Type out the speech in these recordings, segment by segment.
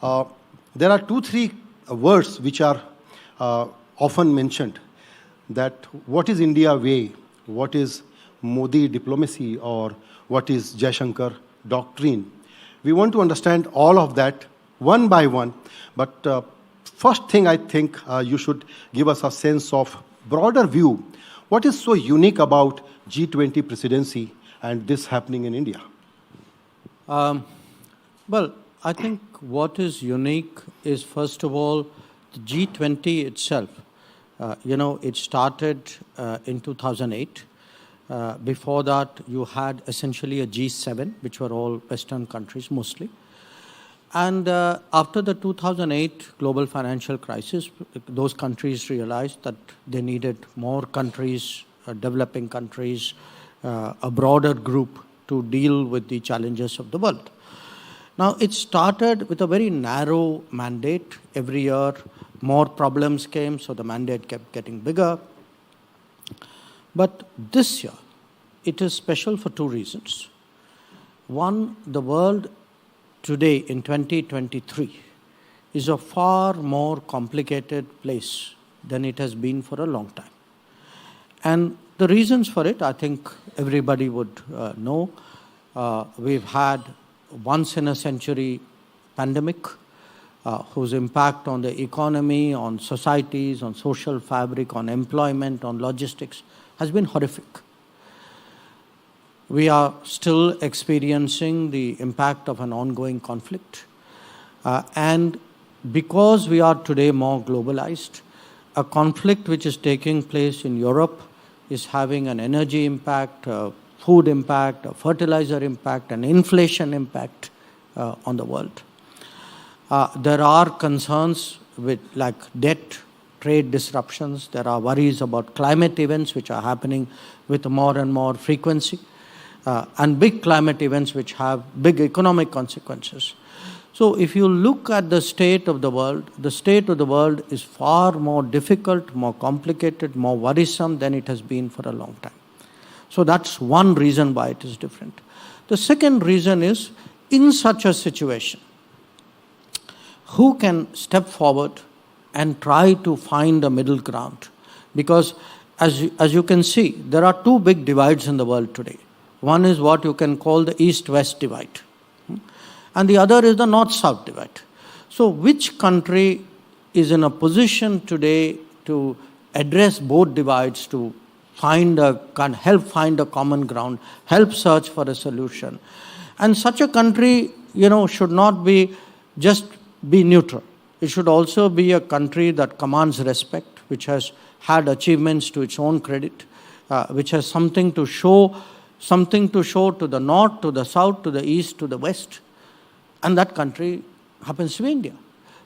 Uh, there are three words which are often mentioned, that what is India way, what is Modi diplomacy, or what is Jaishankar doctrine. We want to understand all of that one by one, but first thing I think you should give us a sense of broader view. What is so unique about G20 presidency and this happening in India? Well, I think what is unique is, first of all, the G20 itself. It started in 2008. Before that, you had essentially a G7, which were all Western countries mostly. And after the 2008 global financial crisis, those countries realized that they needed more countries, developing countries, a broader group to deal with the challenges of the world. Now, it started with a very narrow mandate. Every year, more problems came, so the mandate kept getting bigger. But this year, it is special for two reasons. One, the world today in 2023 is a far more complicated place than it has been for a long time. And the reasons for it, I think everybody would know. We've had once-in-a-century pandemic whose impact on the economy, on societies, on social fabric, on employment, on logistics has been horrific. We are still experiencing the impact of an ongoing conflict. And because we are today more globalized, a conflict which is taking place in Europe is having an energy impact, food impact, a fertilizer impact, an inflation impact on the world. There are concerns with like debt, trade disruptions. There are worries about climate events which are happening with more and more frequency, and big climate events which have big economic consequences. So if you look at the state of the world is far more difficult, more complicated, more worrisome than it has been for a long time. So that's one reason why it is different. The second reason is, in such a situation, who can step forward and try to find a middle ground? Because as you can see, there are two big divides in the world today. One is what you can call the East-West divide, and the other is the North-South divide. So which country is in a position today to address both divides, to help find a common ground, help search for a solution? And such a country, should not be just be neutral. It should also be a country that commands respect, which has had achievements to its own credit, which has something to show to the north, to the south, to the east, to the west. And that country happens to be India.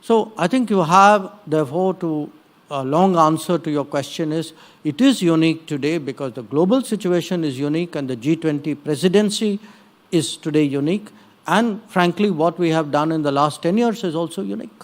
So I think you have, therefore, a long answer to your question is, it is unique today because the global situation is unique and the G20 presidency is today unique. And frankly, what we have done in the last 10 years is also unique.